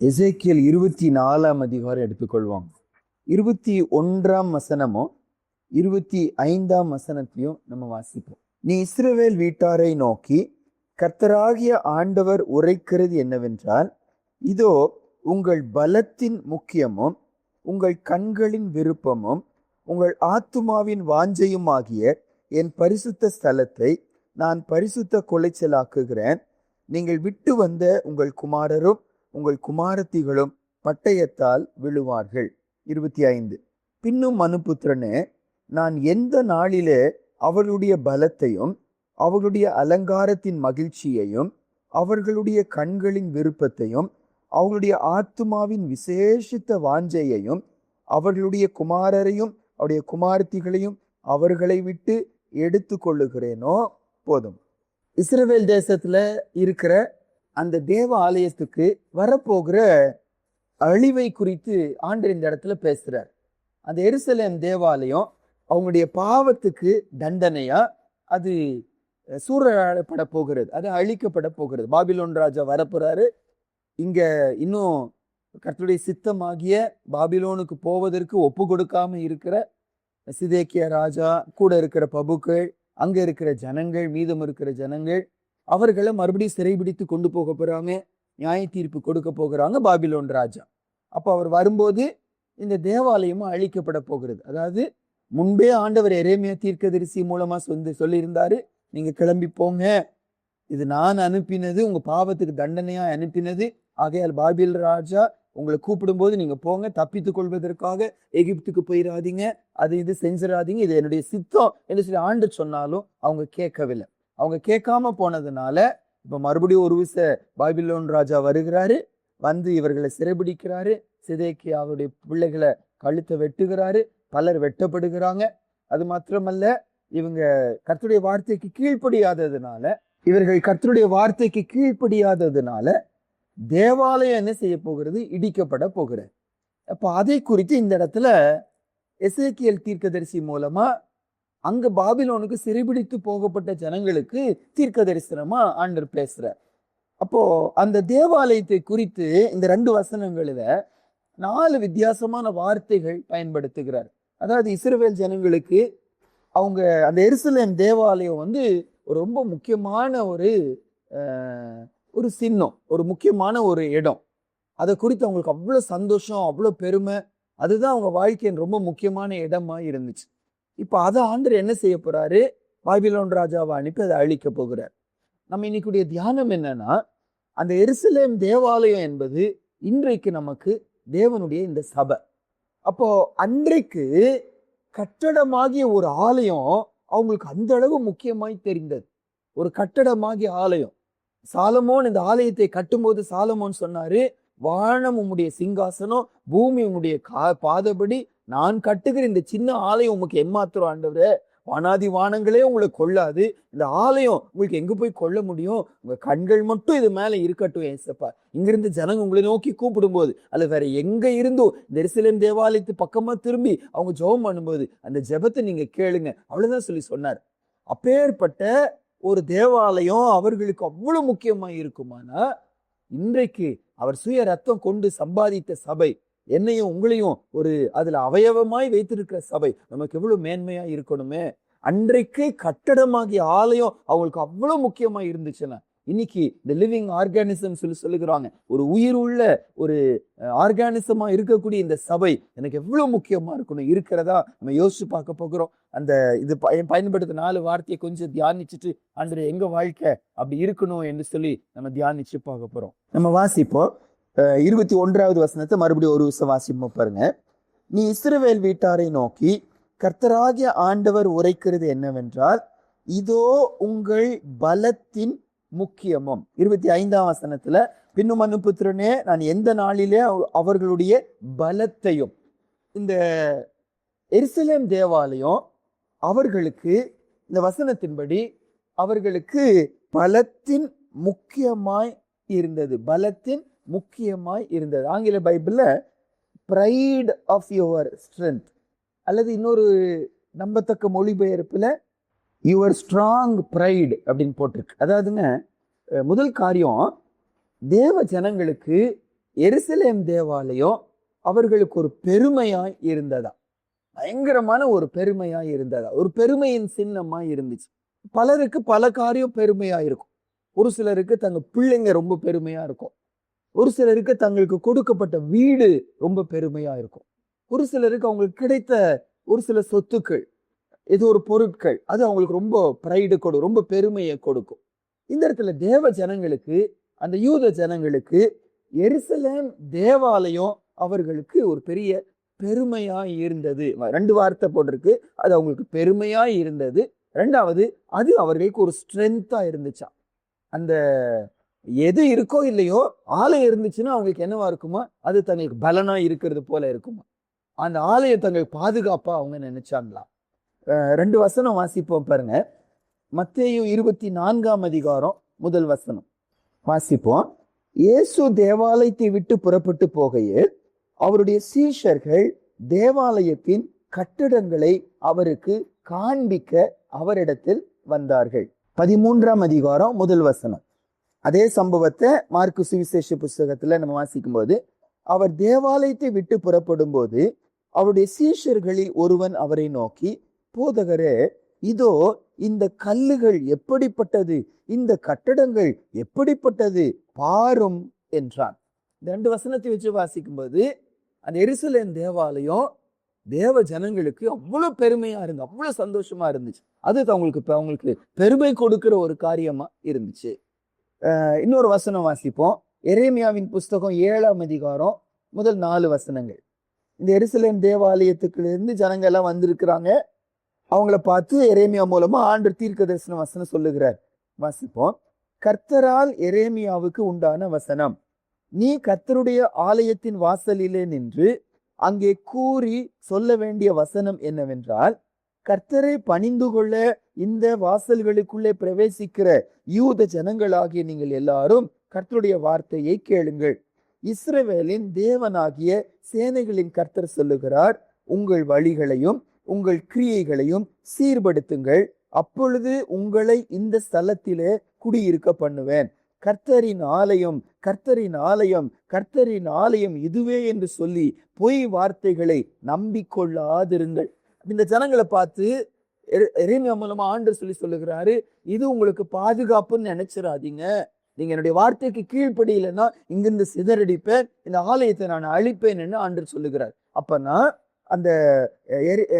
எசேக்கியேல் 24 அதிகாரம் எடுத்துக்கொள்வாங்க. 21 வசனமும் 25 நம்ம வாசிப்போம். நீ இஸ்ரவேல் வீட்டாரை நோக்கி, கர்த்தராகிய ஆண்டவர் உரைக்கிறது என்னவென்றால், இதோ உங்கள் பலத்தின் முக்கியமும் உங்கள் கண்களின் விருப்பமும் உங்கள் ஆத்துமாவின் வாஞ்சையுமாகிய என் பரிசுத்த ஸ்தலத்தை நான் பரிசுத்த கொலைச்சலாக்குகிறேன். நீங்கள் விட்டு வந்த உங்கள் குமாரரும் உங்கள் குமாரத்திகளும் பட்டயத்தால் விழுவார்கள். 25 பின்னும் மனுபுத்திரனே, நான் எந்த நாளிலே அவர்களுடைய பலத்தையும் அவர்களுடைய அலங்காரத்தின் மகிழ்ச்சியையும் அவர்களுடைய கண்களின் விருப்பத்தையும் அவர்களுடைய ஆத்துமாவின் விசேஷித்த வாஞ்சையையும் அவர்களுடைய குமாரரையும் அவருடைய குமாரத்திகளையும் அவர்களை விட்டு எடுத்து கொள்ளுகிறேனோ போதும். இஸ்ரவேல் தேசத்துல இருக்கிற அந்த தேவ ஆலயத்துக்கு வரப்போகிற அழிவை குறித்து ஆண்டவர் இந்த இடத்துல பேசுறார். அந்த எருசலேம் தேவாலயம் அவங்களுடைய பாவத்துக்கு தண்டனையா அது சூறையாடப்பட போகிறது, அது அழிக்கப்பட போகிறது. பாபிலோன் ராஜா வரப்போறாரு. இங்க இன்னும் கர்த்தருடைய சித்தமாகிய பாபிலோனுக்கு போவதற்கு ஒப்பு கொடுக்காம இருக்கிற சிதேக்கியா ராஜா கூட இருக்கிற பிரபுக்கள், அங்க இருக்கிற ஜனங்கள், மீதம் இருக்கிற ஜனங்கள், அவர்களை மறுபடியும் சிறைபிடித்து கொண்டு போக போறாங்க, நியாய தீர்ப்பு கொடுக்க போகிறாங்க பாபிலோன் ராஜா. அப்போ அவர் வரும்போது இந்த தேவாலயமும் அழிக்கப்பட போகிறது. அதாவது முன்பே ஆண்டவர் எரேமியா தீர்க்கதரிசி மூலமா சொல்லியிருந்தாரு, நீங்க கிளம்பி போங்க, இது நான் அனுப்பினது, உங்க பாவத்துக்கு தண்டனையா அனுப்பினது. ஆகையால் பாபில் ராஜா உங்களை கூப்பிடும் போது நீங்க போங்க, தப்பித்துக் கொள்வதற்காக எகிப்துக்கு போயிடாதீங்க, அது இது செஞ்சிடாதீங்க, இது என்னுடைய சித்தம் என்று சொல்லி ஆண்டு சொன்னாலும் அவங்க கேட்கவில்லை. அவங்க கேட்காம போனதுனால இப்ப மறுபடியும் ஒரு பாபிலோன் ராஜா வருகிறாரு, வந்து இவர்களை சிறைபிடிக்கிறாரு. சிதேக்கியாவுடைய பிள்ளைகளை கழுத்தை வெட்டுகிறாரு, பலர் வெட்டப்படுகிறாங்க. அது மாத்திரமல்ல, இவங்க கர்த்தருடைய வார்த்தைக்கு கீழ்ப்படியாததுனால தேவாலயம் என்ன செய்ய போகிறது? இடிக்கப்பட போகிறது. அப்ப அதை குறித்து இந்த இடத்துல எசேக்கியேல் தீர்க்கதரிசி மூலமா அங்க பாபிலோனுக்கு சிறைபிடித்து போகப்பட்ட ஜனங்களுக்கு தீர்க்க தரிசனமா ஆண்டவர் பேசுறார். அப்போ அந்த தேவாலயத்தை குறித்து இந்த 2 வசனங்களில 4 வித்தியாசமான வார்த்தைகள் பயன்படுத்துகிறார். அதாவது இஸ்ரவேல் ஜனங்களுக்கு அவங்க அந்த எருசலேம் தேவாலயம் ரொம்ப முக்கியமான ஒரு சின்னம், ஒரு முக்கியமான ஒரு இடம். அதை குறித்து அவங்களுக்கு அவ்வளோ சந்தோஷம், அவ்வளோ பெருமை. அதுதான் அவங்க வாழ்க்கையின் ரொம்ப முக்கியமான இடமா இருந்துச்சு. இப்போ அதை ஆண்டவர் என்ன செய்ய போறாரு? பாபிலோன் ராஜாவை அனுப்பி அதை அழிக்க போகிறார். நம்ம இன்னைக்குடைய தியானம் என்னன்னா, அந்த எருசலேம் தேவாலயம் என்பது இன்றைக்கு நமக்கு தேவனுடைய இந்த சபை. அப்போ அன்றைக்கு கட்டடமாகிய ஒரு ஆலயம் அவங்களுக்கு அந்த அளவு முக்கியமாய் தெரிந்தது. ஒரு கட்டடமாகிய ஆலயம். சாலமோன் இந்த ஆலயத்தை கட்டும்போது சாலமோன் சொன்னாரு, வானம் உம்முடைய சிங்காசனம், பூமி உம்முடைய பாதபடி, நான் கட்டுகிற இந்த சின்ன ஆலயம் உமக்கு எம்மாத்திரம் ஆண்டவரே, வானாதி வானங்களே உங்களை கொள்ளாது, இந்த ஆலயம் உங்களுக்கு எங்க போய் கொள்ள முடியும்? உங்க கண்கள் மட்டும் இது மேல இருக்கட்டும் ஏசப்பா. இங்கிருந்து ஜனங்க உங்களை நோக்கி கூப்பிடும் போது, அல்ல வேற எங்க இருந்தோ இந்த எருசலேம் தேவாலயத்து பக்கமா திரும்பி அவங்க ஜெபம் பண்ணும்போது அந்த ஜெபத்தை நீங்க கேளுங்க, அவ்வளவுதான் சொல்லி சொன்னார். அப்பேற்பட்ட ஒரு தேவாலயம் அவர்களுக்கு அவ்வளவு முக்கியமா இருக்குமானா, இன்றைக்கு அவர் சுய ரத்தம் கொண்டு சம்பாதித்த சபை, என்னையும் உங்களையும் அதுல அவயவமாய் வைத்திருக்கிற சபை நமக்கு எவ்வளவு மேன்மையா இருக்கணுமே. அன்றைக்கு கட்டடமாகிய ஆலயம் அவங்களுக்கு அவ்வளவு முக்கியமா இருந்துச்சுன்னா, இன்னைக்கு இந்த லிவிங் ஆர்கானிசம் சொல்லுகிறாங்க, ஒரு உயிர் உள்ள ஒரு ஆர்கானிசமா இருக்கக்கூடிய இந்த சபை எனக்கு எவ்வளவு முக்கியமா இருக்கணும், இருக்கிறதா நம்ம யோசிச்சு பார்க்க போகிறோம். அந்த இது பயன்படுத்த 4 வார்த்தையை கொஞ்சம் தியானிச்சுட்டு அன்று எங்க வாழ்க்கை அப்படி இருக்கணும் என்று சொல்லி நம்ம தியானிச்சு பார்க்க போறோம். நம்ம வாசிப்போம் 21வது வசனத்தை மறுபடியும் ஒரு வாசிப்போம் பாருங்க. நீ இஸ்ரவேல் வீட்டாரை நோக்கி, கர்த்தராகிய ஆண்டவர் உரைக்கிறது என்னவென்றால், இதோ உங்கள் பலத்தின் முக்கியமும். 25ஆம் வசனத்துல, பின்னும் மனுபுத்திரனே, நான் எந்த நாளிலே அவர்களுடைய பலத்தையும். இந்த எருசலேம் தேவாலயம் அவர்களுக்கு இந்த வசனத்தின்படி அவர்களுக்கு பலத்தின் முக்கியமாய் இருந்தது. பலத்தின் முக்கியமாய் இருந்தது. ஆங்கில பைபிள்ல pride of your strength, அல்லது இன்னொரு நம்பத்தக்க மொழிபெயர்ப்புல your strong pride அப்படின்னு போட்டிருக்கு. அதாவதுங்க, முதல் காரியம், தேவ ஜனங்களுக்கு எருசலேம் தேவாலயம் அவர்களுக்கு ஒரு பெருமையாய் இருந்ததா, பயங்கரமான ஒரு பெருமையாய் இருந்ததா, ஒரு பெருமையின் சின்னமா இருந்துச்சு. பலருக்கு பல காரியம் பெருமையா இருக்கும். ஒரு சிலருக்கு தங்க பிள்ளைங்க ரொம்ப பெருமையா இருக்கும். ஒரு சிலருக்கு தங்களுக்கு கொடுக்கப்பட்ட வீடு ரொம்ப பெருமையா இருக்கும். ஒரு சிலருக்கு அவங்களுக்கு கிடைத்த ஒரு சில சொத்துக்கள், ஏதோ ஒரு பொருட்கள், அது அவங்களுக்கு ரொம்ப ப்ரைடு கொடுக்கும், ரொம்ப பெருமையை கொடுக்கும். இந்த இடத்துல தேவ ஜனங்களுக்கு, அந்த யூத ஜனங்களுக்கு எருசலேம் தேவாலயம் அவர்களுக்கு ஒரு பெரிய பெருமையா இருந்தது. 2 வார்த்தை போட்டிருக்கு. அது அவங்களுக்கு பெருமையா இருந்தது. 2வது, அது அவர்களுக்கு ஒரு ஸ்ட்ரென்த்தா இருந்துச்சா. அந்த எது இருக்கோ இல்லையோ, ஆலயம் இருந்துச்சுன்னா அவங்களுக்கு என்னவா இருக்குமா, அது தங்களுக்கு பலனா இருக்கிறது போல இருக்குமா. அந்த ஆலயம் தங்களுக்கு பாதுகாப்பா அவங்க நினைச்சாங்களாம். 2 வசனம் வாசிப்போம் பாருங்க. மத்தேயு 24ஆம் அதிகாரம் 1 வசனம் வாசிப்போம். இயேசு தேவாலயத்தை விட்டு புறப்பட்டு போகையில் அவருடைய சீஷர்கள் தேவாலயத்தின் கட்டிடங்களை அவருக்கு காண்பிக்க அவரிடத்தில் வந்தார்கள். 13ஆம் அதிகாரம் 1 வசனம். அதே சம்பவத்தை மார்க்கு சுவிசேஷ புஸ்தகத்துல நம்ம வாசிக்கும் போது, அவர் தேவாலயத்தை விட்டு புறப்படும் போது அவருடைய சீஷர்களில் ஒருவன் அவரை நோக்கி, போதகரே, இதோ இந்த கல்லுகள் எப்படிப்பட்டது, இந்த கட்டடங்கள் எப்படிப்பட்டது, பாரும் என்றான். இந்த 2 வசனத்தை வச்சு வாசிக்கும் போது அந்த எருசலேம் தேவாலயம் தேவ ஜனங்களுக்கு அவ்வளவு பெருமையா இருந்து, அவ்வளவு சந்தோஷமா இருந்துச்சு. அது அவங்களுக்கு பெருமை கொடுக்கிற ஒரு காரியமா இருந்துச்சு. இன்னொரு வசனம் வாசிப்போம். எரேமியாவின் புஸ்தகம் 7ஆம் அதிகாரம் முதல் 4 வசனங்கள். இந்த எருசலேம் தேவாலயத்துக்கு இருந்து ஜனங்க எல்லாம் வந்திருக்கிறாங்க. அவங்கள பார்த்து எரேமியா மூலமா ஆண்டவர் தீர்க்க தரிசன வசனம் சொல்லுகிறார். வாசிப்போம். கர்த்தரால் எரேமியாவுக்கு உண்டான வசனம். நீ கர்த்தருடைய ஆலயத்தின் வாசலிலே நின்று அங்கே கூறி சொல்ல வேண்டிய வசனம் என்னவென்றால், கர்த்தரை பணிந்து கொள்ள இந்த வாசல்களுக்குள்ளே பிரவேசிக்கிற யூத ஜனங்களாகிய நீங்கள் எல்லாரும் கர்த்தருடைய வார்த்தையை கேளுங்கள். இஸ்ரவேலின் தேவனாகிய சேனைகளின் கர்த்தர் சொல்லுகிறார், உங்கள் வழிகளையும் உங்கள் கிரியைகளையும் சீர்படுத்துங்கள், அப்பொழுது உங்களை இந்த ஸ்தலத்திலே குடியிருக்க பண்ணுவேன். கர்த்தரின் ஆலயம், கர்த்தரின் ஆலயம், கர்த்தரின் ஆலயம் இதுவே என்று சொல்லி பொய் வார்த்தைகளை நம்பிக்கொள்ளாதிருங்கள். இந்த ஜனங்களை பார்த்து எரேமியா மூலமா ஆண்டவர் சொல்லுகிறாரு, இது உங்களுக்கு பாதுகாப்புன்னு நினைச்சிடாதீங்க. நீங்க என்னுடைய வார்த்தைக்கு கீழ்ப்படியில்லைன்னா இங்கிருந்து சிதறடிப்பேன், இந்த ஆலயத்தை நான் அழிப்பேன் என்று ஆண்டவர் சொல்லுகிறார். அப்பனா அந்த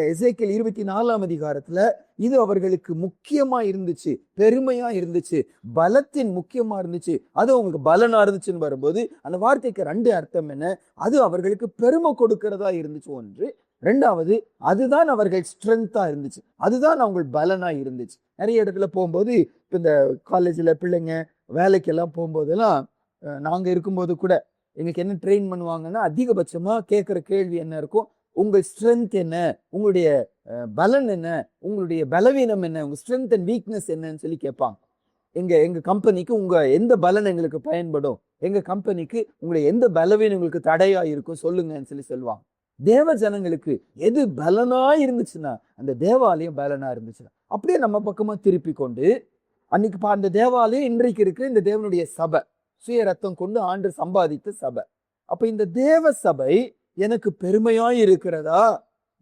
எசேக்கியேல் 24ஆம் அதிகாரத்துல இது அவர்களுக்கு முக்கியமா இருந்துச்சு, பெருமையா இருந்துச்சு, பலத்தின் முக்கியமா இருந்துச்சு. அது அவங்களுக்கு பலனா இருந்துச்சுன்னு வரும்போது அந்த வார்த்தைக்கு 2 அர்த்தம் என்ன, அது அவர்களுக்கு பெருமை கொடுக்கிறதா இருந்துச்சு ஒன்று. 2வது, அதுதான் அவர்கள் ஸ்ட்ரென்த்தா இருந்துச்சு, அதுதான் அவங்க பலனா இருந்துச்சு. நிறைய இடத்துல போகும்போது, இப்போ இந்த காலேஜ்ல பிள்ளைங்க வேலைக்கெல்லாம் போகும்போதெல்லாம் நாங்க இருக்கும்போது கூட எங்களுக்கு என்ன ட்ரெயின் பண்ணுவாங்கன்னா, அதிகபட்சமா கேட்குற கேள்வி என்ன இருக்கும், உங்கள் ஸ்ட்ரென்த் என்ன, உங்களுடைய பலன் என்ன, உங்களுடைய பலவீனம் என்ன, உங்க ஸ்ட்ரென்த் அண்ட் வீக்னஸ் என்னன்னு சொல்லி கேட்பாங்க. எங்க கம்பெனிக்கு உங்க எந்த பலன் எங்களுக்கு பயன்படும், எங்க கம்பெனிக்கு உங்களை எந்த பலவீனம் உங்களுக்கு தடையா இருக்கும் சொல்லுங்கன்னு சொல்லி சொல்லுவாங்க. தேவ ஜனங்களுக்கு எது பலனா இருந்துச்சுன்னா அந்த தேவாலயம் பலனா இருந்துச்சுன்னா, அப்படியே நம்ம பக்கமா திருப்பி கொண்டு அன்னைக்கு அந்த தேவாலயம் இன்றைக்கு இருக்கிற இந்த தேவனுடைய சபை, சுய ரத்தம் கொண்டு ஆண்டு சம்பாதித்த சபை. அப்ப இந்த தேவ சபை எனக்கு பெருமையாய் இருக்கிறதா,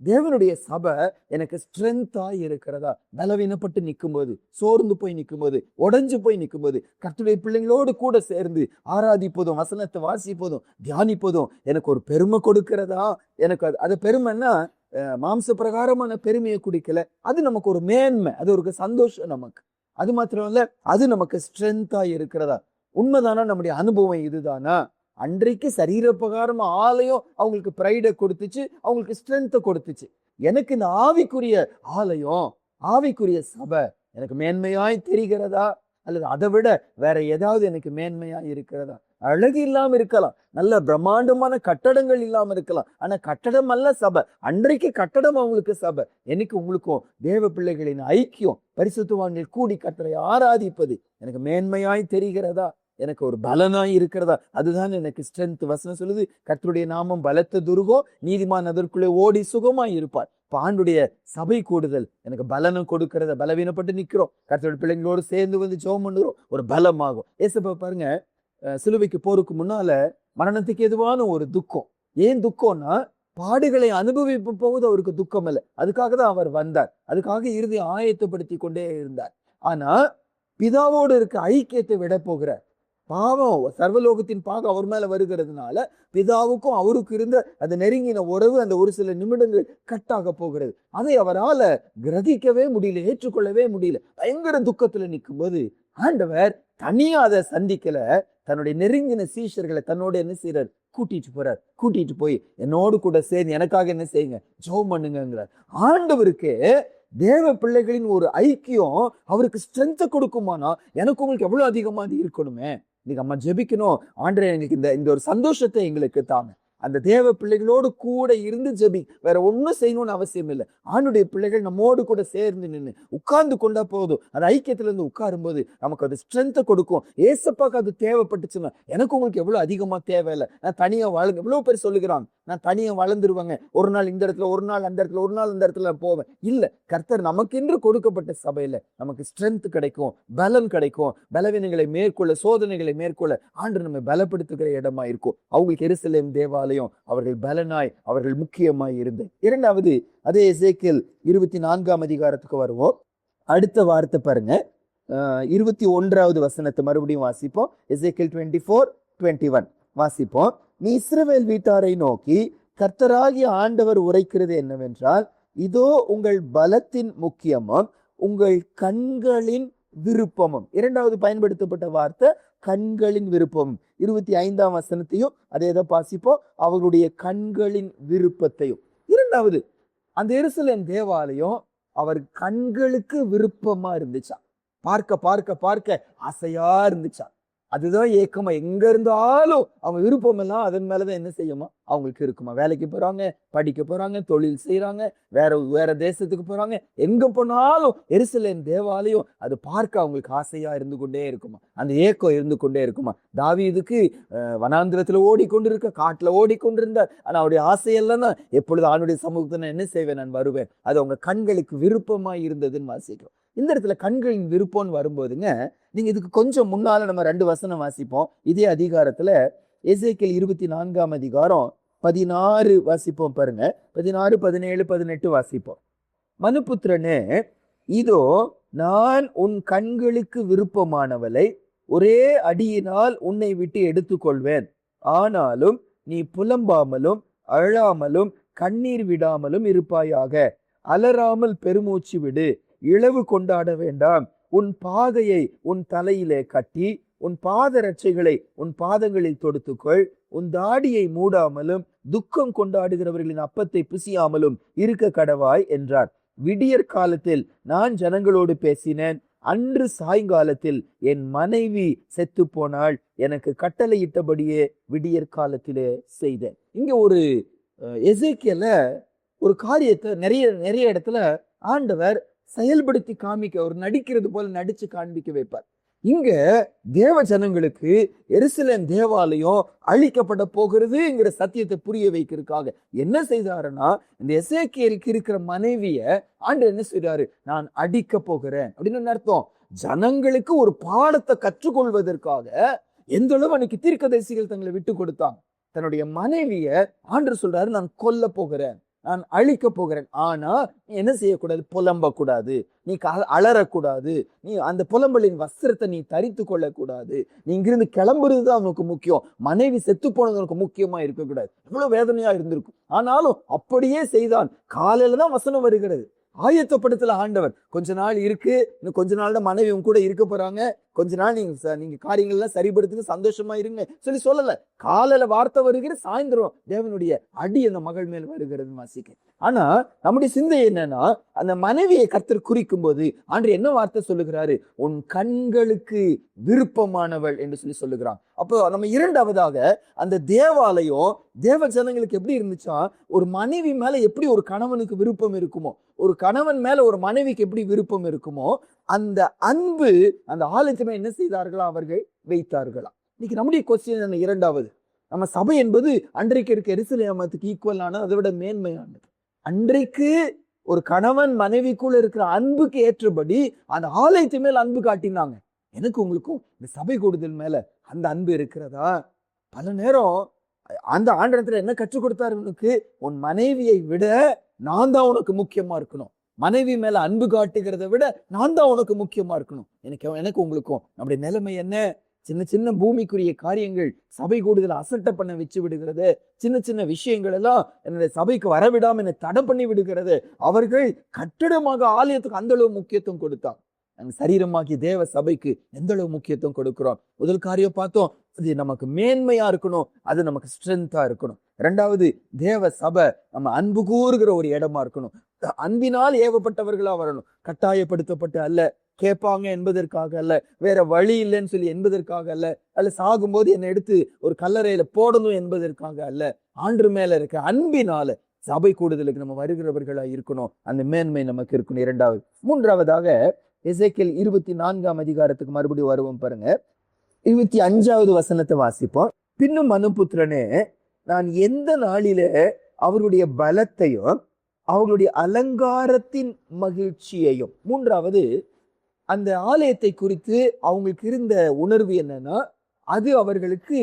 தேவனுடைய சபை எனக்கு ஸ்ட்ரென்த்தா இருக்கிறதா, பலவீனப்பட்டு நிற்கும்போது, சோர்ந்து போய் நிற்கும்போது, உடைஞ்சு போய் நிற்கும்போது, கர்த்தருடைய பிள்ளைங்களோடு கூட சேர்ந்து ஆராதிப்பதும், வசனத்தை வாசிப்பதும், தியானிப்பதும் எனக்கு ஒரு பெருமை கொடுக்கிறதா. எனக்கு அது பெருமைன்னா மாம்ச பிரகாரமான பெருமையை குடிக்கல, அது நமக்கு ஒரு மேன்மை, அது ஒரு சந்தோஷம் நமக்கு. அது மாத்திரம் இல்ல, அது நமக்கு ஸ்ட்ரென்த்தா இருக்கிறதா. உண்மைதானா? நம்முடைய அனுபவம் இதுதானா? அன்றைக்கு சரீரப்பிரகாரம் ஆலயம் அவங்களுக்கு ப்ரைடை கொடுத்துச்சு, அவங்களுக்கு ஸ்ட்ரென்த்தை கொடுத்துச்சு. எனக்கு இந்த ஆவிக்குரிய ஆலயம், ஆவிக்குரிய சபை எனக்கு மேன்மையாய் தெரிகிறதா, அல்லது அதை விட வேற ஏதாவது எனக்கு மேன்மையா இருக்கிறதா? அழகு இல்லாம இருக்கலாம், நல்ல பிரம்மாண்டமான கட்டடங்கள் இல்லாம இருக்கலாம், ஆனா கட்டடம் அல்ல சபை. அன்றைக்கு கட்டடம் அவங்களுக்கு சபை. எனக்கு உங்களுக்கும் தேவ பிள்ளைகளின் ஐக்கியம், பரிசுத்தவான்கள் கூடி கர்த்தரை ஆராதிப்பது எனக்கு மேன்மையாய் தெரிகிறதா, எனக்கு ஒரு பலனாய் இருக்கிறதா? அதுதான் எனக்கு ஸ்ட்ரென்த். வசனம் சொல்லுது, கர்த்தருடைய நாமம் பலத்த துருகம், நீதிமான் அதற்குள்ளே ஓடி சுகமாய் இருப்பார். ஆண்டுடைய சபை கூடுதல் எனக்கு பலனும் கொடுக்கிறத, பலவீனப்பட்டு நிற்கிறோம், கர்த்தருடைய பிள்ளைங்களோடு சேர்ந்து வந்து ஜெபம் பண்ணுறோம், ஒரு பலமாகும். ஏசப்பா பாருங்க, சிலுவைக்கு போருக்கு முன்னால மரணத்துக்கு எதுவான ஒரு துக்கம். ஏன் துக்கம்னா, பாடுகளை அனுபவிப்பு போவது அவருக்கு துக்கம் இல்லை. அதுக்காக தான் அவர் வந்தார். அதுக்காக இறுதி ஆயத்தப்படுத்தி கொண்டே இருந்தார். ஆனா பிதாவோடு இருக்க ஐக்கியத்தை விட போகிறார். பாவம், சர்வலோகத்தின் பாகம் அவர் மேல வருகிறதுனால பிதாவுக்கும் அவருக்கு இருந்த அந்த நெருங்கின உறவு அந்த ஒரு சில நிமிடங்கள் கட்டாக போகிறது. அதை அவரால கிரகிக்கவே முடியல, ஏற்றுக்கொள்ளவே முடியல. பயங்கர துக்கத்துல நிற்கும் போது ஆண்டவர் தனியா அதை சந்திக்கல, தன்னுடைய நெருங்கின சீஷர்களை தன்னோட என்ன செய்யறார், கூட்டிட்டு போறார். கூட்டிட்டு போய் என்னோடு கூட சேர்ந்து எனக்காக என்ன செய்யுங்க, ஜெபம் பண்ணுங்கிறார். ஆண்டவருக்கு தேவ பிள்ளைகளின் ஒரு ஐக்கியம் அவருக்கு ஸ்ட்ரென்த்தை கொடுக்குமானா எனக்கு உங்களுக்கு எவ்வளவு அதிகமா அது இருக்கணுமே. இன்னைக்கு நம்ம ஜெபிக்கணும், ஆண்டவரே எங்களுக்கு இந்த ஒரு சந்தோஷத்தை எங்களுக்கு தாங்க. அந்த தேவ பிள்ளைகளோடு கூட இருந்து ஜெபி, வேற ஒன்றும் செய்யணும்னு அவசியம் இல்லை. ஆண்டுடைய பிள்ளைகள் நம்மோடு கூட சேர்ந்து நின்று உட்கார்ந்து கொண்டா போதும். அந்த ஐக்கியத்துல இருந்து உட்காரும் போது நமக்கு அது ஸ்ட்ரென்த்தை கொடுக்கும். ஏசப்பாக்கு அது தேவைப்பட்டுச்சுன்னா எனக்கு உங்களுக்கு எவ்வளவு அதிகமா தேவையில்லை. நான் தனியா வளர்ந்து, எவ்வளவு பேர் சொல்லுகிறாங்க நான் தனியா வளர்ந்துருவாங்க, ஒரு நாள் இந்த இடத்துல, ஒரு நாள் அந்த இடத்துல, ஒரு நாள் இந்த இடத்துல போவேன். இல்ல, கர்த்தர் நமக்கென்று கொடுக்கப்பட்ட சபையில நமக்கு ஸ்ட்ரென்த் கிடைக்கும், பலன் கிடைக்கும். பலவீனங்களை மேற்கொள்ள, சோதனைகளை மேற்கொள்ள ஆண்டு நம்ம பலப்படுத்துகிற இடமா இருக்கும். அவங்களுக்கு எருசலேம் தேவாலயம் அவர்கள் பலனாய், அவர்கள் முக்கியமாய் இருந்து. இரண்டாவது, அதே எசேக்கியேல் 24ஆம் அதிகாரத்துக்கு வருவோம். அடுத்த வார்த்தை பாருங்க, 21வது வசனத்தை மறுபடியும் வாசிப்போம். எசேக்கியேல் 24:21 வாசிப்போம். நீ இஸ்ரவேல் வீட்டாரை நோக்கி கர்த்தராகிய ஆண்டவர் உரைக்கிறது என்னவென்றால், இதோ உங்கள் பலத்தின் முக்கியமும் உங்கள் கண்களின் விருப்பமும். இரண்டாவது பயன்படுத்தப்பட்ட வார்த்தை கண்களின் விருப்பம். 25ஆம் வசனத்தையும் அதே தான் வாசிப்போம், அவர்களுடைய கண்களின் விருப்பத்தையும். இரண்டாவது, அந்த எருசலேம் தேவாலயம் அவர் கண்களுக்கு விருப்பமா இருந்துச்சா, பார்க்க பார்க்க பார்க்க ஆசையா இருந்துச்சா. அதுதான் ஏக்கமா, எங்க இருந்தாலும் அவங்க விருப்பம் எல்லாம் அதன் மேலதான் என்ன செய்யுமா அவங்களுக்கு இருக்குமா. வேலைக்கு போறாங்க, படிக்க போறாங்க, தொழில் செய்யறாங்க, வேற தேசத்துக்கு போறாங்க, எங்க போனாலும் எருசலேம் தேவாலயம் அது பார்க்க அவங்களுக்கு ஆசையா இருந்து கொண்டே இருக்குமா, அந்த ஏக்கம் இருந்து கொண்டே இருக்குமா. தாவீதுக்கு வனாந்திரத்துல ஓடிக்கொண்டிருக்க, காட்டுல ஓடிக்கொண்டிருந்தார். ஆனா அவருடைய ஆசையெல்லாம் தான் எப்பொழுது அவனுடைய சமூகத்தை நான் என்ன செய்வேன், நான் வருவேன். அது அவங்க கண்களுக்கு விருப்பமா இருந்ததுன்னு வாசிக்கிறோம். இந்த இடத்துல கண்களின் விருப்பம்னு வரும்போதுங்க, நீங்க இதுக்கு கொஞ்சம் முன்னால நம்ம 2 வசனம் வாசிப்போம். இதே அதிகாரத்துல எசேக்கியேல் 24ஆம் அதிகாரம் 16 வாசிப்போம் பாருங்க. 16, 17, 18 வாசிப்போம். மனுபுத்திரனே, இதோ நான் உன் கண்களுக்கு விருப்பமானவளை ஒரே அடியினால் உன்னை விட்டு எடுத்துக்கொள்வேன். ஆனாலும் நீ புலம்பாமலும் அழாமலும் கண்ணீர் விடாமலும் இருப்பாயாக. அலறாமல் பெருமூச்சு விடு, இழவு கொண்டாட வேண்டாம். உன் பாதையை உன் தலையிலே கட்டி உன் பாதரட்சைகளை உன் பாதங்களில் தொடுத்துக்கொள். உன் தாடியை மூடாமலும் துக்கம் கொண்டாடுகிறவர்களின் அப்பத்தை புசியாமலும் இருக்க கடவாய் என்றார். விடியற் காலத்தில் நான் ஜனங்களோடு பேசினேன். அன்று சாயங்காலத்தில் என் மனைவி செத்து போனாள். எனக்கு கட்டளையிட்டபடியே விடியற் காலத்திலே செய்தேன். இங்க ஒரு எசேக்கியேல ஒரு காரியத்தை நிறைய இடத்துல ஆண்டவர் செயல்படுத்தி காமிக்க, ஒரு நடிக்கிறது போல நடிச்சு காண்பிக்க வைப்பார். இங்க தேவ ஜனங்களுக்கு எருசலேம் தேவாலயம் அழிக்கப்பட போகிறதுங்கிற சத்தியத்தை புரிய வைக்கிறதுக்காக என்ன செய்தாருன்னா, இந்த எசேக்கியேலுக்கு இருக்கிற மனைவிய ஆண்டவர் என்ன செய்றாரு, நான் அடிக்க போகிறேன் அப்படின்னு அர்த்தம். ஜனங்களுக்கு ஒரு பாடத்தை கற்றுக்கொள்வதற்காக எந்த அளவு அன்னைக்கு தீர்க்கதரிசிகள் தங்களை விட்டு கொடுத்தாங்க. தன்னுடைய மனைவிய ஆண்டவர் சொல்றாரு, நான் கொல்ல போகிறேன், நான் அழிக்க போகிறேன். ஆனா நீ என்ன செய்யக்கூடாது, புலம்ப கூடாது, நீ அலறக்கூடாது, நீ அந்த புலம்பலின் வஸ்திரத்தை நீ தரித்து கொள்ளக்கூடாது. நீ இங்கிருந்து கிளம்புறதுதான் அவனுக்கு முக்கியம், மனைவி செத்து போனது உனக்கு முக்கியமா இருக்கக்கூடாது. எவ்வளவு வேதனையா இருந்திருக்கும். ஆனாலும் அப்படியே செய்தான். காலையில தான் வசனம் வருகிறது, ஆயத்தப்படுத்தல ஆண்டவர். கொஞ்ச நாள் இருக்கு, இன்னும் கொஞ்ச நாள் தான் மனைவி கூட இருக்க போறாங்க, கொஞ்ச நாள் நீங்க காரியங்கள்லாம் சரிபடுத்துங்க, சந்தோஷமா இருங்க சொல்லல. காலையில வார்த்தை வருகிற, சாயந்தரம் தேவனுடைய அடி அந்த மகள் மேல் வருகிறது வாசிக்க. ஆனா நம்முடைய சிந்தை என்னன்னா, அந்த மனைவியை கர்த்தர் குறிக்கும் போது ஆண்டவர் என்ன வார்த்தை சொல்லுகிறாரு, உன் கண்களுக்கு விருப்பமானவள் என்று சொல்லுகிறான். அப்போ நம்ம இரண்டாவதாக அந்த தேவாலயம் தேவ ஜனங்களுக்கு எப்படி இருந்துச்சா, ஒரு மனைவி மேல எப்படி ஒரு கணவனுக்கு விருப்பம் இருக்குமோ, ஒரு கணவன் மேல ஒரு மனைவிக்கு எப்படி விருப்பம் இருக்குமோ, அந்த அன்பு அந்த ஆலயத்தை என்ன செய்தார்களா, அவர்கள் வைத்தார்களா. இன்னைக்கு நம்முடைய கொஸ்டின் இரண்டாவது, நம்ம சபை என்பது அன்றைக்கு இருக்க எருசலேமுக்கு ஈக்குவலான, அதை விட மேன்மையானது. அன்றைக்கு ஒரு கணவன் மனைவிக்குள்ள இருக்கிற அன்புக்கு ஏற்றபடி அந்த ஆலயத்து மேல் அன்பு காட்டினாங்க. எனக்கு உங்களுக்கும் இந்த சபை கூடுதல் மேல அந்த அன்பு இருக்கிறதா? பல நேரம் அந்த ஆண்டவத்துல என்ன கற்றுக் கொடுத்தாரு உனக்கு? உன் மனைவியை விட நான் தான் உனக்கு முக்கியமா இருக்கணும். மனைவி மேல அன்பு காட்டுகிறத விட நான் தான் உனக்கு முக்கியமா இருக்கணும். எனக்கு உங்களுக்கும் நம்முடைய நிலைமை என்ன? சின்ன சின்ன பூமிக்குரிய காரியங்கள் சபை கூடுதல அசட்டை பண்ண வச்சு விடுகிறது. சின்ன சின்ன விஷயங்கள் எல்லாம் என்னுடைய சபைக்கு வரவிடாம என்னை தடை பண்ணி விடுகிறது. அவர்கள் கட்டிடமாக ஆலயத்துக்கு அந்த அளவு முக்கியத்துவம் கொடுத்தாங்க. சரீரமாகி தேவ சபைக்கு எந்த அளவு முக்கியத்துவம் கொடுக்கிறோம்? முதல் காரியம் பார்த்தோம், அது நமக்கு மேன்மையா இருக்கணும், அது நமக்கு ஸ்ட்ரென்த்தா இருக்கணும். இரண்டாவது, தேவ சபை நம்ம அன்பு கூறுகிற ஒரு இடமா இருக்கணும். அன்பினால் ஏவப்பட்டவர்களா வரணும், கட்டாயப்படுத்தப்பட்டு அல்ல, கேட்பாங்க என்பதற்காக அல்ல, வேற வழி இல்லைன்னு சொல்லி என்பதற்காக அல்ல, அல்ல சாகும்போது என்னை எடுத்து ஒரு கல்லறையில போடணும் என்பதற்காக அல்ல, ஆண்டு மேல இருக்க அன்பினால சபை கூடுதலுக்கு நம்ம வருகிறவர்களா இருக்கணும். அந்த மேன்மை நமக்கு இருக்கணும். இரண்டாவது. மூன்றாவதாக எசேக்கியேல் 24ஆம் அதிகாரத்துக்கு மறுபடியும் வருவோம் பாருங்க. 25வது வசனத்தை வாசிப்போம். பின்னும் மனுபுத்திரனே, நான் எந்த நாளிலே அவருடைய பலத்தையும் அவர்களுடைய அலங்காரத்தின் மகிழ்ச்சியையும். மூன்றாவது, அந்த ஆலயத்தை குறித்து அவங்களுக்கு இருந்த உணர்வு என்னன்னா, அது அவர்களுக்கு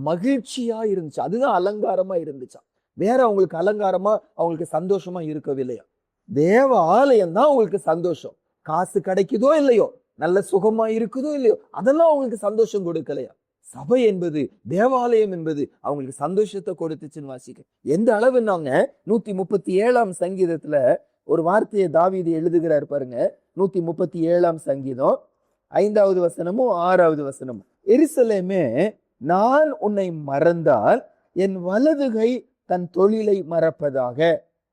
மகிழ்ச்சியா இருந்துச்சு, அதுதான் அலங்காரமா இருந்துச்சா. வேற அவங்களுக்கு அலங்காரமா அவங்களுக்கு சந்தோஷமா இருக்கவில்லையா. தேவ ஆலயம் தான் அவங்களுக்கு சந்தோஷம். காசு கிடைக்குதோ இல்லையோ, நல்ல சுகமா இருக்குதோ இல்லையோ, அதெல்லாம் அவங்களுக்கு சந்தோஷம் கொடுக்கலையா. சபை என்பது, தேவாலயம் என்பது அவங்களுக்கு சந்தோஷத்தை கொடுத்துச்சுன்னு வாசிக்க. எந்த அளவுன்னாங்க, 137ஆம் சங்கீதத்துல ஒரு வார்த்தையை தாவீது எழுதுகிறார் பாருங்க. 137ஆம் சங்கீதம் 5வது வசனமும் 6வது வசனமும். எருசலேமே, நான் உன்னை மறந்தால் என் வலதுகை தன் தொழிலை மறப்பதாக.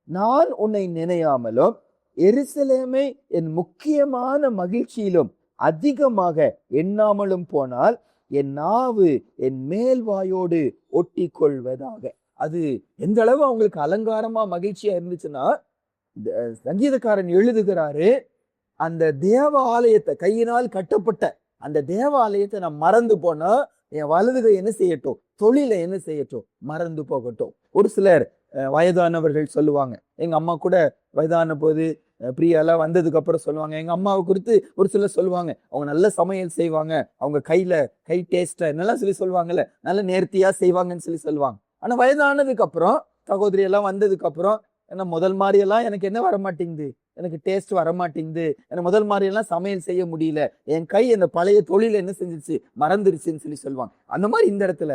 நான் உன்னை நினையாமலும் எருசலேமை என் முக்கியமான மகிழ்ச்சியிலும் அதிகமாக எண்ணாமலும் போனால் என் நாவு என் மேல்வாயோடு ஒட்டி கொள்வதாக. அது எந்த அளவு அவங்களுக்கு அலங்காரமா மகிழ்ச்சியா இருந்துச்சுன்னா, சங்கீதக்காரன் எழுதுகிறாரு, அந்த தேவ ஆலயத்தை, கையினால் கட்டப்பட்ட அந்த தேவ ஆலயத்தை நான் மறந்து போனா என் வலதுகை என்ன செய்யட்டும், தொழிலை என்ன செய்யட்டும், மறந்து போகட்டும். ஒரு சிலர் வயதானவர்கள் சொல்லுவாங்க, எங்க அம்மா கூட வயதான போது பிரியாலாம் வந்ததுக்கு அப்புறம் சொல்லுவாங்க, எங்க அம்மாவை குறித்து ஒரு சிலர் சொல்லுவாங்க, அவங்க நல்ல சமையல் செய்வாங்க, அவங்க கை டேஸ்டா என்னெல்லாம் சொல்லி சொல்லுவாங்கல்ல, நல்ல நேர்த்தியா செய்வாங்கன்னு சொல்லி சொல்லுவாங்க. ஆனா வயதானதுக்கு அப்புறம், சகோதரி எல்லாம் வந்ததுக்கு அப்புறம், ஏன்னா முதல் மாதிரி எல்லாம் எனக்கு என்ன வர மாட்டேங்குது, எனக்கு டேஸ்ட் வர மாட்டேங்குது, எனக்கு முதல் மாதிரி எல்லாம் சமையல் செய்ய முடியல, என் கை அந்த பழைய தொழில என்ன செஞ்சிருச்சு, மறந்துருச்சுன்னு சொல்லி சொல்லுவாங்க. அந்த மாதிரி இந்த இடத்துல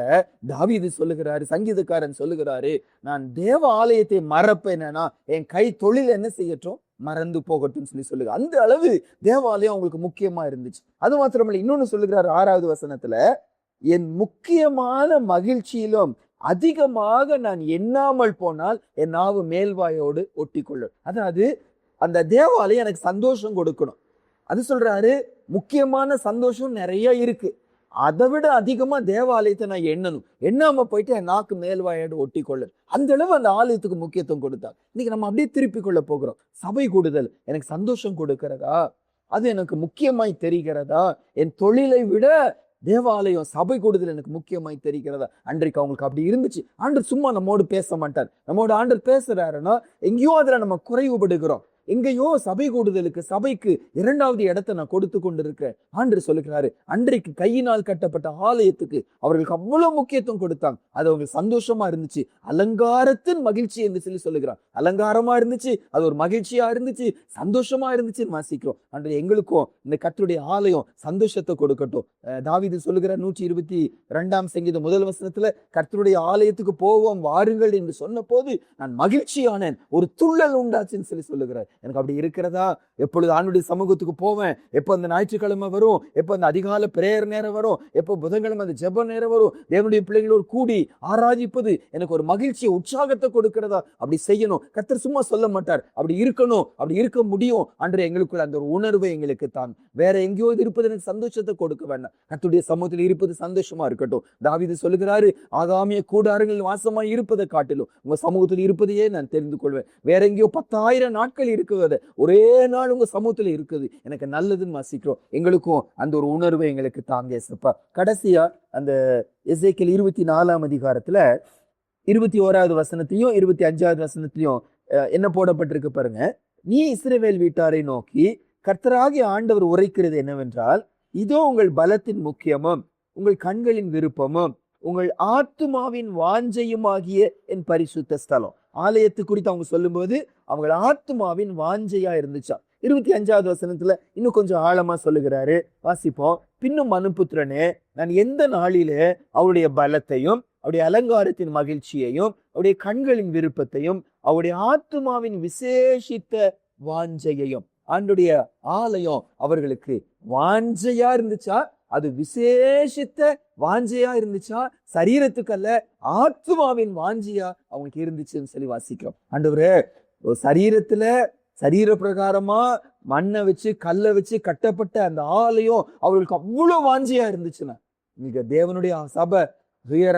தாவீது சொல்லுகிறாரு, சங்கீதக்காரன் சொல்லுகிறாரு, நான் தேவ ஆலயத்தை மறப்பேன்னா என் கை தொழில் என்ன செய்யட்டும், மறந்து போகட்டும் சொல்லி சொல்லுங்க. அந்த அளவு தேவாலயம் அவங்களுக்கு முக்கியமா இருந்துச்சு. அது மாத்திரமல்ல, இன்னொன்னு சொல்லுகிறாரு 6வது வசனத்துல, என் முக்கியமான மகிழ்ச்சியிலும் அதிகமாக நான் எண்ணாமல் போனால் என் நாவு மேல்வாயோடு ஒட்டி கொள்ளும். அதாவது அந்த தேவாலயம் எனக்கு சந்தோஷம் கொடுக்கணும். அது சொல்றாரு, முக்கியமான சந்தோஷம் நிறைய இருக்கு, அதை விட அதிகமா தேவாலயத்தை நான் எண்ணாம போயிட்டு என் நாக்கு மேல்வாயோடு ஒட்டி கொள்ளும். அந்த அளவு அந்த ஆலயத்துக்கு முக்கியத்துவம் கொடுத்தாங்க. இன்னைக்கு நம்ம அப்படியே திருப்பி கொள்ள போகிறோம். சபை கூடுதல் எனக்கு சந்தோஷம் கொடுக்கிறதா, அது எனக்கு முக்கியமாய் தெரிகிறதா, என் தொழிலை விட தேவாலயம் சபை கூடுதல் எனக்கு முக்கியமாய் தெரிகிறதா. அன்றைக்கு அவங்களுக்கு அப்படி இருந்துச்சு. ஆண்டவர் சும்மா நம்மோடு பேச மாட்டார். நம்மோட ஆண்டவர் பேசுறாருன்னா எங்கேயோ அதுல நம்ம குறைவுபடுகிறோம். எங்கேயோ சபை கூடுதலுக்கு, சபைக்கு 2வது இடத்தை நான் கொடுத்து கொண்டிருக்கிறேன். ஆண்டவர் சொல்லுகிறாரு, அன்றைக்கு கையினால் கட்டப்பட்ட ஆலயத்துக்கு அவர்களுக்கு அவ்வளவு முக்கியத்துவம் கொடுத்தாங்க. அது அவங்களுக்கு சந்தோஷமா இருந்துச்சு, அலங்காரத்தின் மகிழ்ச்சி என்று சொல்லி சொல்லுகிறார். அலங்காரமா இருந்துச்சு, அது ஒரு மகிழ்ச்சியா இருந்துச்சு, சந்தோஷமா இருந்துச்சுன்னு வாசிக்கிறோம். அன்று எங்களுக்கும் இந்த கர்த்தருடைய ஆலயம் சந்தோஷத்தை கொடுக்கட்டும். தாவீது சொல்லுகிறார் 122ஆம் சங்கீதம் 1 வசனத்துல, கர்த்தருடைய ஆலயத்துக்கு போவோம் வாருங்கள் என்று சொன்ன போது நான் மகிழ்ச்சியானேன், ஒரு துள்ளல் உண்டாச்சுன்னு சொல்லி சொல்லுகிறார். எனக்கு அப்படி இருக்கிறதா? எப்பொழுது ஆண்டுடைய சமூகத்துக்கு போவேன், எப்போ அந்த ஞாயிற்றுக்கிழமை வரும், எப்போ அந்த அதிகால பிரேயர் நேரம் வரும், எப்போ புதன்கிழமை அந்த ஜெப நேரம் வரும், தேவனுடைய பிள்ளைகளோடு கூடி ஆராதிப்பது எனக்கு ஒரு மகிழ்ச்சியை, உற்சாகத்தை கொடுக்கிறதா? அப்படி செய்யணும். கர்த்தர் சும்மா சொல்ல மாட்டார், அப்படி இருக்கணும், அப்படி இருக்க முடியும். அன்று எங்களுக்குள்ள அந்த ஒரு உணர்வை எங்களுக்கு தான். வேற எங்கேயோ இருப்பது எனக்கு சந்தோஷத்தை கொடுக்க வேண்டாம், கர்த்தருடைய சமூகத்தில் இருப்பது சந்தோஷமா இருக்கட்டும். தாவீது சொல்லுகிறாரு, ஆகாமிய கூடாரங்கள் வாசமாய் இருப்பதை காட்டிலும் உங்க சமூகத்தில் இருப்பதையே நான் தெரிந்து கொள்வேன். வேற எங்கேயோ 10,000 நாட்கள் இருக்குது, ஒரே நாள் உங்க சமூகத்துல இருக்குது, எனக்கு நல்லதுன்னு வாசிக்கிறோம். எங்களுக்கும் அந்த ஒரு உணர்வை எங்களுக்கு தாங்க ஏசப்பா. கடைசியா அந்த எசேக்கியேல் 24ஆம் அதிகாரத்துல 21வது வசனத்தையும் 25வது வசனத்தையும் என்ன போடப்பட்டிருக்கு பாருங்க. நீ இஸ்ரவேல் வீட்டாரை நோக்கி கர்த்தராகிய ஆண்டவர் உரைக்கிறது என்னவென்றால், இதோ உங்கள் பலத்தின் முக்கியமும் உங்கள் கண்களின் விருப்பமும் உங்கள் ஆத்துமாவின் வாஞ்சையும் ஆகிய என் பரிசுத்த ஸ்தலம். ஆலயத்து குறித்து அவங்க சொல்லும்போது அவங்க ஆத்துமாவின் வாஞ்சையா இருந்துச்சா. 25வது வசனத்துல இன்னும் கொஞ்சம் ஆழமா சொல்லுகிறாரு, வாசிப்போம். பின்னும் மனுபுத்திரனே, நான் எந்த நாளிலே அவருடைய பலத்தையும் அவருடைய அலங்காரத்தின் மகிழ்ச்சியையும் அவருடைய கண்களின் விருப்பத்தையும் அவருடைய ஆத்துமாவின் விசேஷித்த வாஞ்சையையும். ஆண்டுடைய ஆலயம் அவர்களுக்கு வாஞ்சையா இருந்துச்சா, அது விசேஷித்த வாஞ்சையா இருந்துச்சா, சரீரத்துக்கு அல்ல ஆத்துமாவின் வாஞ்சியா அவங்களுக்கு இருந்துச்சுன்னு சொல்லி வாசிக்கிறோம். ஆண்டவரே, சரீரத்துல சரீர பிரகாரமா மண்ணை வச்சு கல்லை வச்சு கட்டப்பட்ட அந்த ஆலயம் அவர்களுக்கு அவ்வளவு வாஞ்சியா இருந்துச்சுன்னா, நீங்க தேவனுடைய சபை,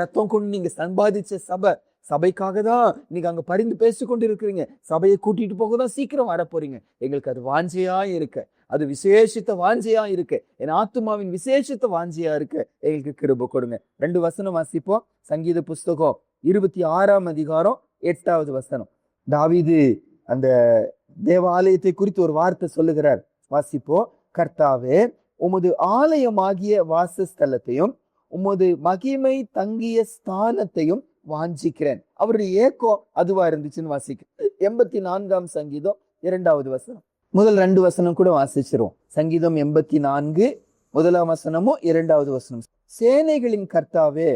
ரத்தம் கொண்டு நீங்க சம்பாதிச்ச சபை, சபைக்காக தான் நீங்க அங்க பரிந்து பேசிக்கொண்டு இருக்கிறீங்க, சபையை கூட்டிட்டு போக தான் சீக்கிரம் வர போறீங்க. எங்களுக்கு அது வாஞ்சியா இருக்கு, அது விசேஷித்த வாஞ்சியா இருக்கு, என் ஆத்துமாவின் விசேஷித்த வாஞ்சியா இருக்கு, எங்களுக்கு கிருபை கொடுங்க. 2 வசனம் வாசிப்போம். சங்கீத புஸ்தகம் 26ஆம் அதிகாரம் 8வது வசனம். தாவீது அந்த தேவாலயத்தை குறித்து ஒரு வார்த்தை சொல்லுகிறார், வாசிப்போம். கர்த்தாவே, உமது ஆலயமாகிய வாசஸ்தலத்தையும் உமது மகிமை தங்கிய ஸ்தானத்தையும் வாஞ்சிக்கிறேன். அவருடைய ஏக்கம் அதுவா இருந்துச்சுன்னு வாசிக்கிறேன். 84ஆம் சங்கீதம் 2வது வசனம். முதல் 2 வசனம் கூட வாசிச்சிருவோம். சங்கீதம் 84 1ஆம் வசனமும் 2வது வசனம். சேனைகளின் கர்த்தாவே,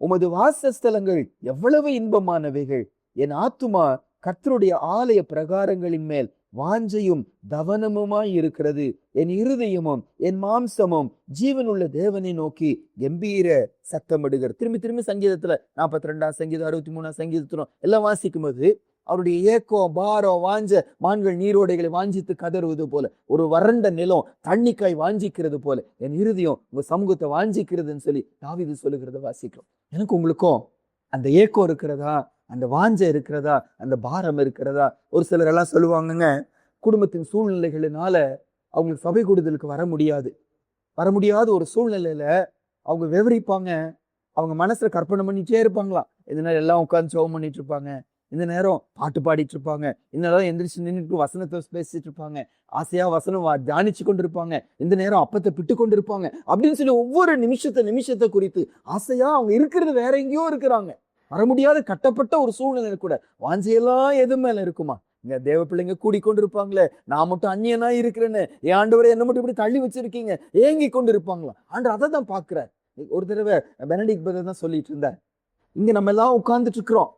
உமது வாசஸ்தலங்கள் எவ்வளவு இன்பமானவைகள். என் ஆத்துமா கர்த்தருடைய ஆலய பிரகாரங்களின் மேல் வாஞ்சையும் தவனமுமாய் இருக்கிறது. என் இருதயமும் என் மாம்சமும் ஜீவனுள்ள தேவனை நோக்கி கம்பீர சத்தமிடுகிறது. திரும்பி திரும்பி சங்கீதத்துல 42ஆம் சங்கீதம் 63ஆம் சங்கீதத்திலும் எல்லாம் வாசிக்கும் போது அவருடைய ஏக்கம், பாரம், வாஞ்ச மான்கள் நீரோடைகளை வாஞ்சித்து கதறுவது போல, ஒரு வறண்ட நிலம் தண்ணிக்காய் வாஞ்சிக்கிறது போல என் இருதயம் உங்க சமூகத்தை வாஞ்சிக்கிறதுன்னு சொல்லி தாவீது சொல்லுகிறத வாசிக்கிறோம். எனக்கு உங்களுக்கும் அந்த ஏக்கம் இருக்கிறதா, அந்த வாஞ்சை இருக்கிறதா, அந்த பாரம் இருக்கிறதா? ஒரு சிலர் எல்லாம் சொல்லுவாங்கங்க, குடும்பத்தின் சூழ்நிலைகளினால அவங்களுக்கு சபை கூடுதலுக்கு வர முடியாத ஒரு சூழ்நிலையில அவங்க விவரிப்பாங்க. அவங்க மனசுல கற்பனை பண்ணிட்டே இருப்பாங்களாம். இந்த நேரம் எல்லாம் உட்காந்து ஜெபம் பண்ணிட்டு இருப்பாங்க, இந்த நேரம் பாட்டு பாடிட்டு இருப்பாங்க, இந்த நேரம் எந்திரிச்சு நின்றுட்டு வசனத்தை பேசிட்டு இருப்பாங்க, ஆசையா வசனம் தியானிச்சு கொண்டு இருப்பாங்க, இந்த நேரம் அப்பத்தை பிட்டு கொண்டு இருப்பாங்க அப்படின்னு சொல்லி ஒவ்வொரு நிமிஷத்தை குறித்து ஆசையா அவங்க இருக்கிறது வேற எங்கேயோ இருக்கிறாங்க. வர முடியாத கட்டப்பட்ட ஒரு சூழ்நிலை கூட வாஞ்சையெல்லாம் எது மேல இருக்குமா? இங்க தேவ பிள்ளைங்க கூடிக்கொண்டு இருப்பாங்களே, நான் மட்டும் அந்நியனா இருக்கிறேன்னு, என் ஆண்டவரை என்ன மட்டும் இப்படி தள்ளி வச்சிருக்கீங்க, ஏங்கி கொண்டு இருப்பாங்களா? ஆண்டவர் அதை தான் பாக்குறார். ஒரு தடவை பெனடிக்ட் பிரதர் தான் சொல்லிட்டு இருந்தார், இங்க நம்ம எல்லாம் உட்கார்ந்துட்டு இருக்கிறோம்,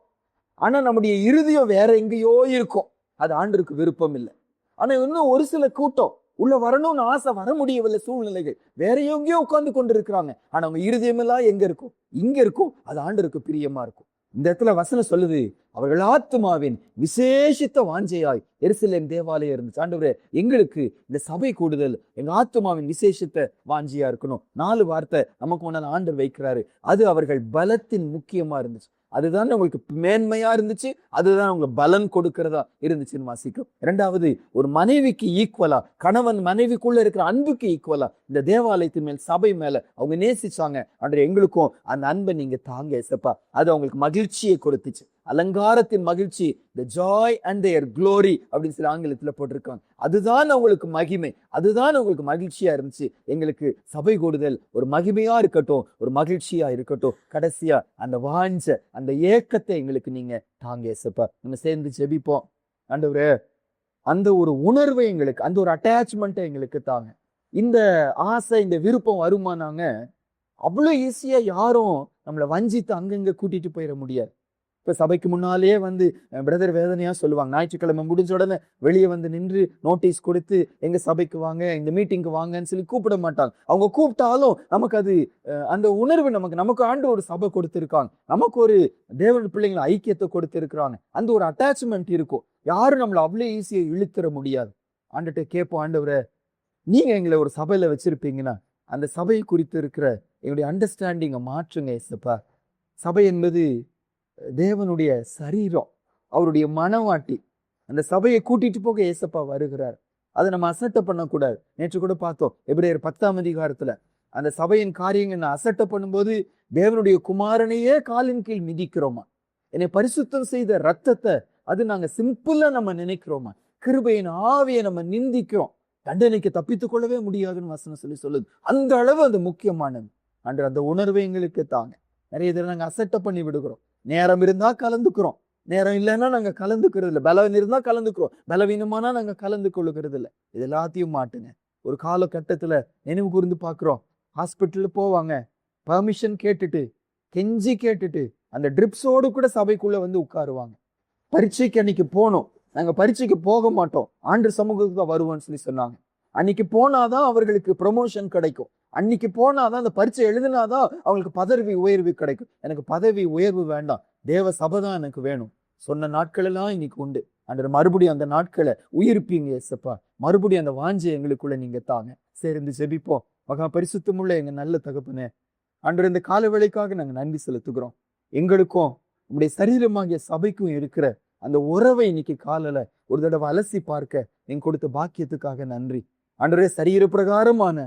ஆனா நம்முடைய இருதயம் வேற எங்கேயோ இருக்கும், அது ஆண்டவருக்கு விருப்பம் இல்லை. ஆனா இன்னும் ஒரு சில கூட்டம் உள்ள வரணும்னு ஆசை, வர முடியவில்லை, சூழ்நிலைகள் வேற எங்கேயோ உட்கார்ந்து கொண்டு இருக்கிறாங்க, ஆனா அவங்க இருதயம் எல்லாம் எங்க இருக்கும்? இங்க இருக்கும். அது ஆண்டவருக்கு பிரியமா இருக்கும். இந்த இடத்துல வசனம் சொல்லுது, அவர்கள் ஆத்துமாவின் விசேஷித்த வாஞ்சையாய் எருசலேம் தேவாலயம் இருந்துச்சு. ஆண்டவரே, எங்களுக்கு இந்த சபை கூடுதல் எங்க ஆத்துமாவின் விசேஷித்த வாஞ்சியா இருக்கணும். 4 வார்த்தை நமக்கு முன்னால ஆண்டவர் வைக்கிறாரு. அது அவர்கள் பலத்தின் முக்கியமா இருந்துச்சு. அதுதான் உங்களுக்கு மேன்மையா இருந்துச்சு, அதுதான் உங்களுக்கு பலன் கொடுக்கிறதா இருந்துச்சுன்னு வாசிக்கும். 2வது, ஒரு மனைவிக்கு ஈக்குவலா, கணவன் மனைவிக்குள்ள இருக்கிற அன்புக்கு ஈக்குவலா இந்த தேவாலயத்து மேல், சபை மேல அவங்க நேசிச்சாங்க. அன்றைய எங்களுக்கும் அந்த அன்பை நீங்க தாங்க ஏசப்பா. அது அவங்களுக்கு மகிழ்ச்சியை கொடுத்துச்சு, அலங்காரத்தின் மகிழ்ச்சி, the joy and their glory அப்படின்னு சொல்லி ஆங்கிலத்துல போட்டிருக்காங்க. அதுதான் அவங்களுக்கு மகிமை, அதுதான் அவங்களுக்கு மகிழ்ச்சியா இருந்துச்சு. எங்களுக்கு சபை கூடுதல் ஒரு மகிமையா இருக்கட்டும், ஒரு மகிழ்ச்சியா இருக்கட்டும். கடைசியா அந்த வாஞ்ச, அந்த ஏக்கத்தை எங்களுக்கு நீங்க தாங்க ஏசப்பா. நம்ம சேர்ந்து ஜெபிப்போம். ஆண்டவரே, அந்த ஒரு உணர்வை எங்களுக்கு, அந்த ஒரு அட்டாச்மெண்ட்டை எங்களுக்கு தாங்க. இந்த ஆசை, இந்த விருப்பம் வருமானாங்க அவ்வளோ ஈஸியா யாரும் நம்மளை வஞ்சித்து அங்கங்க கூட்டிட்டு போயிட முடியாது. இப்ப சபைக்கு முன்னாலே வந்து பிரதர் வேதனையா சொல்லுவாங்க, ஞாயிற்றுக்கிழமை முடிஞ்ச உடனே வெளியே வந்து நின்று நோட்டீஸ் கொடுத்து எங்க சபைக்கு வாங்க, இந்த மீட்டிங்க்கு வாங்கன்னு சொல்லி கூப்பிட மாட்டாங்க. அவங்க கூப்பிட்டாலும் நமக்கு அது அந்த உணர்வு, நமக்கு ஆண்டு ஒரு சபை கொடுத்திருக்காங்க, நமக்கு ஒரு தேவன் பிள்ளைங்களை ஐக்கியத்தை கொடுத்திருக்கிறாங்க, அந்த ஒரு அட்டாச்மெண்ட் இருக்கும். யாரும் நம்மளை அவ்வளோ ஈஸியா இழுத்துற முடியாது. ஆண்டுகிட்ட கேட்போம், ஆண்டவரே, நீங்க எங்களை ஒரு சபையில வச்சிருப்பீங்கன்னா அந்த சபை குறித்து இருக்கிற எங்களுடைய அண்டர்ஸ்டாண்டிங்கை மாற்றுங்க ஏசப்பா. சபை என்பது தேவனுடைய சரீரம், அவருடைய மனவாட்டி. அந்த சபையை கூட்டிட்டு போக ஏசப்பா வருகிறார். அதை நம்ம அசட்டை பண்ணக்கூடாது. நேற்று கூட பார்த்தோம், எபிரேயர் 10ஆம் அதிகாரத்துல அந்த சபையின் காரியங்கள் அசட்டை பண்ணும்போது தேவனுடைய குமாரனையே காலின் கீழ் மிதிக்கிறோமா, என்னை பரிசுத்தம் செய்த ரத்தத்தை அது நாங்க சிம்பிளா நம்ம நினைக்கிறோமா, கிருபையின் ஆவியை நம்ம நிந்திக்கிறோம், தண்டனைக்கு தப்பித்துக் கொள்ளவே முடியாதுன்னு வசனம் சொல்லுது. அந்த அளவு அது முக்கியமானது. அன்று அந்த உணர்வை எங்களுக்கு தாங்க. நிறைய தடவை நாங்க அசட்டை பண்ணி விடுகிறோம். நேரம் இருந்தா கலந்துக்கிறோம், நேரம் இல்லைன்னா நாங்க கலந்துக்கிறது இல்லை. பலவீனம் இருந்தா கலந்துக்கிறோம், பலவீனமானா நாங்க கலந்து கொள்ளுகிறது இல்லை. இது எல்லாத்தையும் மாட்டுங்க. ஒரு காலகட்டத்துல நினைவு கூர்ந்து பாக்குறோம், ஹாஸ்பிட்டல்ல போவாங்க, பர்மிஷன் கேட்டுட்டு, கெஞ்சி கேட்டுட்டு, அந்த ட்ரிப்ஸோடு கூட சபைக்குள்ள வந்து உட்காருவாங்க. பரீட்சைக்கு அன்னைக்கு போனோம், நாங்க பரீட்சைக்கு போக மாட்டோம், ஆண்டு சமூகத்துக்கு தான் வருவோம்னு சொல்லி சொன்னாங்க. அன்னைக்கு போனாதான் அவர்களுக்கு ப்ரொமோஷன் கிடைக்கும், அன்னைக்கு போனாதான் அந்த பரீட்சை எழுதினாதான் அவங்களுக்கு பதவி உயர்வு கிடைக்கும். எனக்கு பதவி உயர்வு வேண்டாம், தேவ சபை தான் எனக்கு வேணும் சொன்ன நாட்கள் எல்லாம் இன்னைக்கு உண்டு. அந்த மறுபடியும் அந்த நாட்களை உயிர்ப்பீங்க ஏசப்பா. மறுபடியும் அந்த வாஞ்சை எங்களுக்குள்ள நீங்க தாங்க. சேர்ந்து ஜெபிப்போம். மகா பரிசுத்தமுள்ள எங்க நல்ல தகப்பனே, அன்று இந்த கால வேளைக்காக நாங்க நன்றி செலுத்துகிறோம். எங்களுக்கும் உங்களுடைய சரீரமாகிய சபைக்கும் இருக்கிற அந்த உறவை இன்னைக்கு காலையில ஒரு தடவை அலசி பார்க்க நீங்க கொடுத்த பாக்கியத்துக்காக நன்றி. அன்றே சரீர பிரகாரமான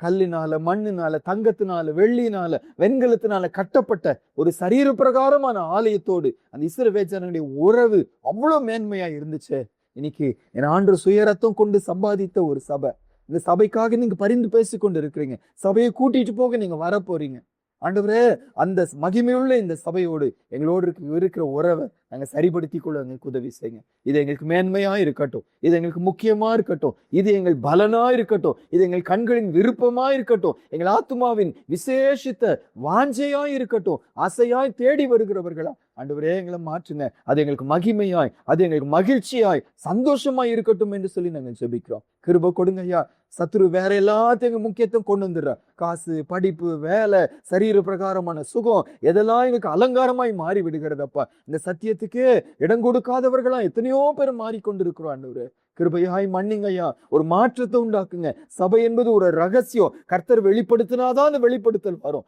கல்லினால, மண்ணினால, தங்கத்தினால, வெள்ளினால, வெண்கலத்தினால கட்டப்பட்ட ஒரு சரீர பிரகாரமான ஆலயத்தோடு அந்த இஸ்ரவேலர்களுடைய உறவு அவ்வளவு மேன்மையா இருந்துச்சு. இன்னைக்கு என் ஆண்டு சுயரத்தம் கொண்டு சம்பாதித்த ஒரு சபை, இந்த சபைக்காக நீங்க பரிந்து பேசி கொண்டு இருக்கிறீங்க, சபையை கூட்டிட்டு போக நீங்க வர போறீங்க. ஆண்டவரே, அந்த மகிமையுள்ள இந்த சபையோடு எங்களோடு இருக்கிற உறவை நாங்க சரிப்படுத்திக் கொள்ள எங்களுக்கு உதவி செய்யுங்க. இது எங்களுக்கு மேன்மையா இருக்கட்டும், இது எங்களுக்கு முக்கியமா இருக்கட்டும், இது எங்கள் பலனா இருக்கட்டும், இது எங்கள் கண்களின் விருப்பமா இருக்கட்டும், எங்கள் ஆத்மாவின் விசேஷித்த வாஞ்சையா இருக்கட்டும், ஆசையாய் தேடி வருகிறவர்களா ஆண்டவரே எங்களை மாற்றுங்க. அது எங்களுக்கு மகிமையாய், அது எங்களுக்கு மகிழ்ச்சியாய், சந்தோஷமாய் இருக்கட்டும் என்று சொல்லி நாங்கள் ஜெபிக்கிறோம். கிருபை கொடுங்க ஐயா. சத்துரு வேற எல்லாத்தையும் முக்கியத்துவம் கொண்டு வந்துடுற, காசு, படிப்பு, வேலை, சரீர பிரகாரமான சுகம், எதெல்லாம் எங்களுக்கு அலங்காரமாய் மாறி விடுகிறதப்பா. இந்த சத்தியத்துக்கு இடம் கொடுக்காதவர்களா எத்தனையோ பேர் மாறிக்கொண்டிருக்கிறோம் ஆண்டவரே. கிருபையாய் மன்னிங்க ஐயா. ஒரு மாற்றத்தை உண்டாக்குங்க. சபை என்பது ஒரு ரகசியம், கர்த்தர் வெளிப்படுத்தினாதான் அந்த வெளிப்படுத்தல் வரும்.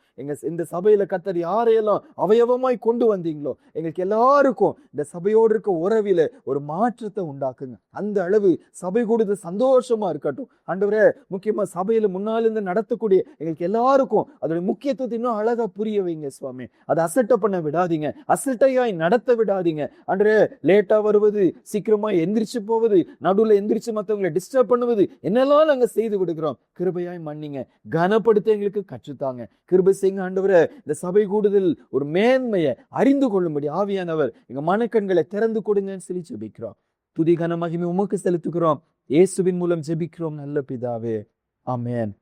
இந்த சபையில கர்த்தர் யாரையெல்லாம் அவயவமாய் கொண்டு வந்தீங்களோ எங்களுக்கு எல்லாருக்கும் இந்த சபையோடு இருக்க உறவில ஒரு மாற்றத்தை உண்டாக்குங்க. அந்த அளவு சபை கூடுது சந்தோஷமா இருக்கட்டும் ஆண்டவரே. முக்கியமா சபையில முன்னால இருந்து நடத்தக்கூடிய எங்களுக்கு எல்லாருக்கும் அதோட முக்கியத்துவத்தை இன்னும் அழகா புரிய வைங்க சுவாமி. அதை அசட்டை பண்ண விடாதீங்க, அசட்டையாய் நடத்த விடாதீங்க ஆண்டவரே. லேட்டா வருவது, சீக்கிரமா எந்திரிச்சு போவது, நடுவுல எந்திரிச்சு மற்றவங்களை டிஸ்டர்ப் பண்ணுவது, என்னெல்லாம் நாங்க செய்து விடுகிறோம். கிருபையாய் மன்னிங்க, கனப்படுத்த எங்களுக்கு கற்றுத்தாங்க. கிருபை செய்யுங்க ஆண்டவரே. இந்த சபை கூடுதல் ஒரு மேன்மையை அறிந்து கொள்ளும்படி ஆவியானவர் எங்க மனக்கண்களை திறந்து கொடுங்கன்னு சொல்லி ஜெபிக்கிறோம். துதி கன மகிமை உமக்கு செலுத்துகிறோம். இயேசுவின் மூலம் ஜெபிக்கிறோம் நல்ல பிதாவே, ஆமென்.